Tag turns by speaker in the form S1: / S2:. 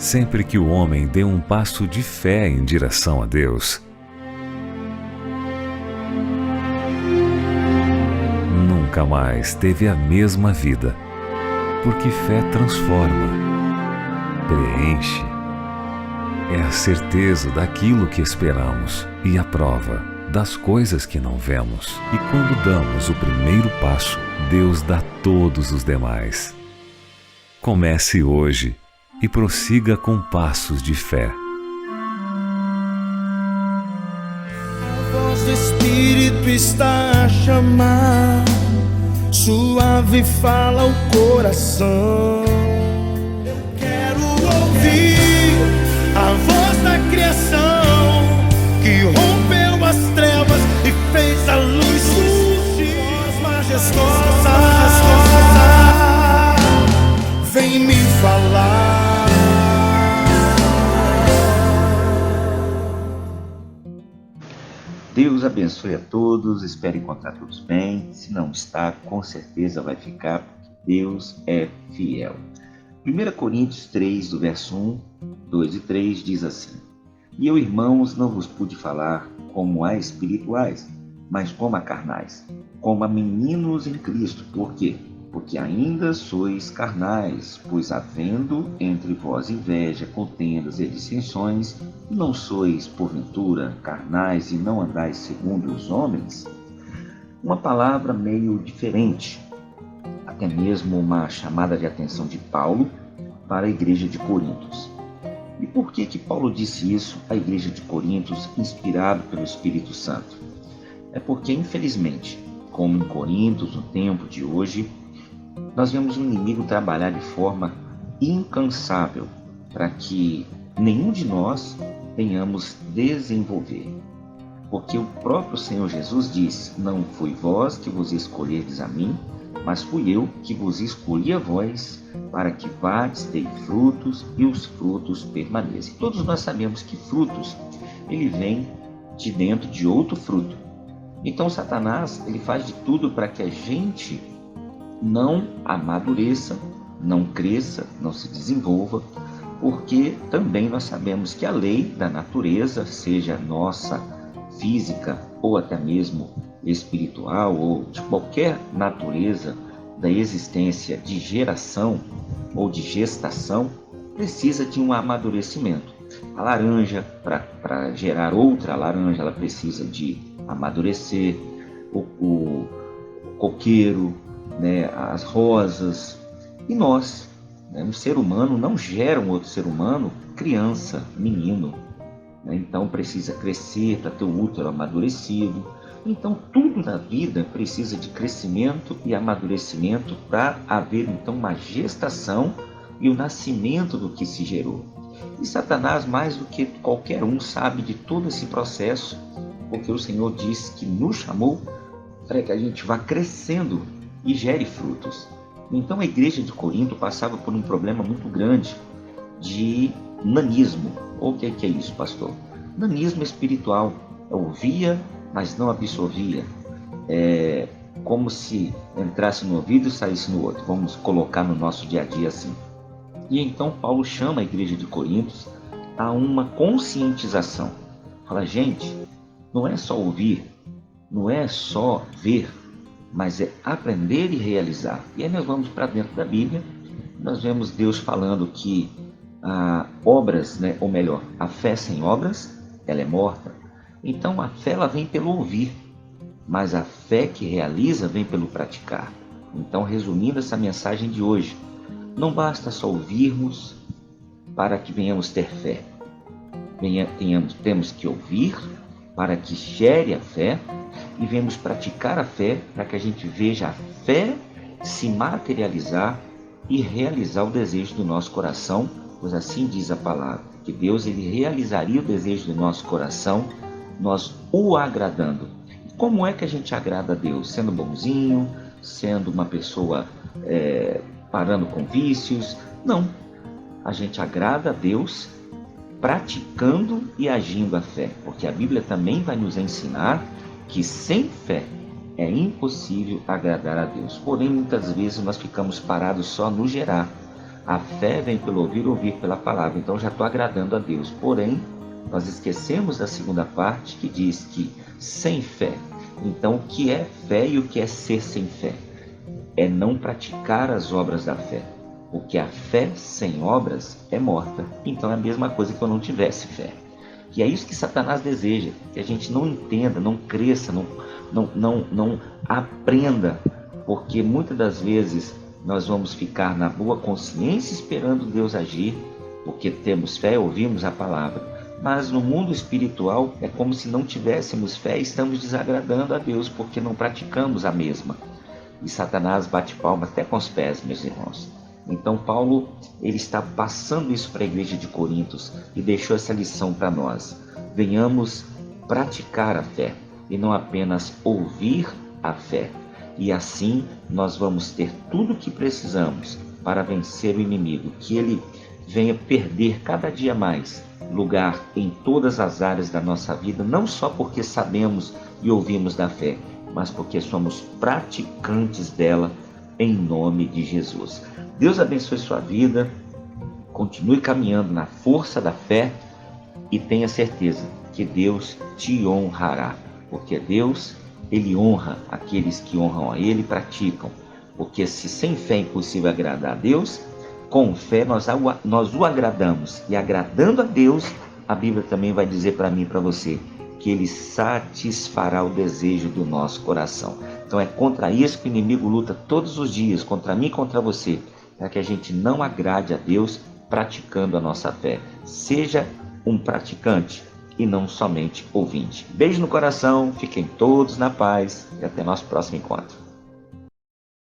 S1: Sempre que o homem deu um passo de fé em direção a Deus, nunca mais teve a mesma vida, porque fé transforma, preenche, é a certeza daquilo que esperamos e a prova das coisas que não vemos. E quando damos o primeiro passo, Deus dá todos os demais. Comece hoje e prossiga com passos de fé.
S2: A voz do Espírito está a chamar, suave fala o coração. Eu quero ouvir a voz da criação que rompeu as trevas e fez a luz surgir. Voz majestosa, vem me falar.
S3: Deus abençoe a todos, espero encontrar todos bem. Se não está, com certeza vai ficar, porque Deus é fiel. 1 Coríntios 3, do verso 1, 2 e 3 diz assim: E eu, irmãos, não vos pude falar como a espirituais, mas como a carnais, como a meninos em Cristo. Por quê? Porque ainda sois carnais, pois havendo entre vós inveja, contendas e dissensões, não sois, porventura, carnais e não andais segundo os homens? Uma palavra meio diferente, até mesmo uma chamada de atenção de Paulo para a igreja de Coríntios. E por que Paulo disse isso à igreja de Coríntios, inspirado pelo Espírito Santo? É porque, infelizmente, como em Coríntios, no tempo de hoje, nós vemos o inimigo trabalhar de forma incansável para que nenhum de nós venhamos desenvolver. Porque o próprio Senhor Jesus disse: Não fui vós que vos escolherdes a mim, mas fui eu que vos escolhi a vós, para que vades, dei frutos e os frutos permaneçam. Todos nós sabemos que frutos, ele vem de dentro de outro fruto. Então Satanás, ele faz de tudo para que a gente não amadureça, não cresça, não se desenvolva, porque também nós sabemos que a lei da natureza, seja nossa, física ou até mesmo espiritual ou de qualquer natureza da existência de geração ou de gestação, precisa de um amadurecimento. A laranja, para gerar outra laranja, ela precisa de amadurecer. O coqueiro, as rosas. E nós, um ser humano não gera um outro ser humano criança, menino. Então precisa crescer para ter o útero amadurecido. Então tudo na vida precisa de crescimento e amadurecimento para haver então uma gestação e o nascimento do que se gerou. E Satanás, mais do que qualquer um, sabe de todo esse processo, porque o Senhor disse que nos chamou para que a gente vá crescendo e gere frutos. Então a igreja de Corinto passava por um problema muito grande de nanismo. O que é isso, pastor? Nanismo espiritual. Ouvia, mas não absorvia. É como se entrasse no ouvido e saísse no outro. Vamos colocar no nosso dia a dia assim. E então Paulo chama a igreja de Corinto a uma conscientização. Fala, gente, não é só ouvir, não é só ver, mas é aprender e realizar. E aí nós vamos para dentro da Bíblia, nós vemos Deus falando que obras, ou melhor, a fé sem obras, ela é morta. Então a fé ela vem pelo ouvir, mas a fé que realiza vem pelo praticar. Então, resumindo essa mensagem de hoje, não basta só ouvirmos para que venhamos ter fé. Temos que ouvir para que gere a fé e venhamos praticar a fé para que a gente veja a fé se materializar e realizar o desejo do nosso coração, pois assim diz a palavra, que Deus ele realizaria o desejo do nosso coração, nós o agradando. E como é que a gente agrada a Deus? Sendo bonzinho, sendo uma pessoa parando com vícios? Não, a gente agrada a Deus praticando e agindo a fé, porque a Bíblia também vai nos ensinar que sem fé é impossível agradar a Deus. Porém, muitas vezes nós ficamos parados só no gerar, A fé vem pelo ouvir, ouvir pela palavra. Então já estou agradando a Deus. Porém, nós esquecemos da segunda parte que diz que sem fé. Então, o que é fé e o que é ser sem fé? É não praticar as obras da fé. Porque a fé sem obras é morta. Então é a mesma coisa que eu não tivesse fé. E é isso que Satanás deseja, que a gente não entenda, não cresça, não aprenda, porque muitas das vezes nós vamos ficar na boa consciência esperando Deus agir, porque temos fé, ouvimos a palavra, mas no mundo espiritual é como se não tivéssemos fé e estamos desagradando a Deus, porque não praticamos a mesma. E Satanás bate palma até com os pés, meus irmãos. Então Paulo, ele está passando isso para a igreja de Corintos e deixou essa lição para nós. Venhamos praticar a fé e não apenas ouvir a fé. E assim nós vamos ter tudo o que precisamos para vencer o inimigo, que ele venha perder cada dia mais lugar em todas as áreas da nossa vida, não só porque sabemos e ouvimos da fé, mas porque somos praticantes dela em nome de Jesus. Deus abençoe sua vida, continue caminhando na força da fé e tenha certeza que Deus te honrará, porque Deus, Ele honra aqueles que honram a Ele e praticam, porque se sem fé é impossível agradar a Deus, com fé nós o agradamos, e agradando a Deus, a Bíblia também vai dizer para mim e para você, que Ele satisfará o desejo do nosso coração. Então é contra isso que o inimigo luta todos os dias, contra mim e contra você, para que a gente não agrade a Deus praticando a nossa fé. Seja um praticante e não somente ouvinte. Beijo no coração, fiquem todos na paz e até nosso próximo encontro.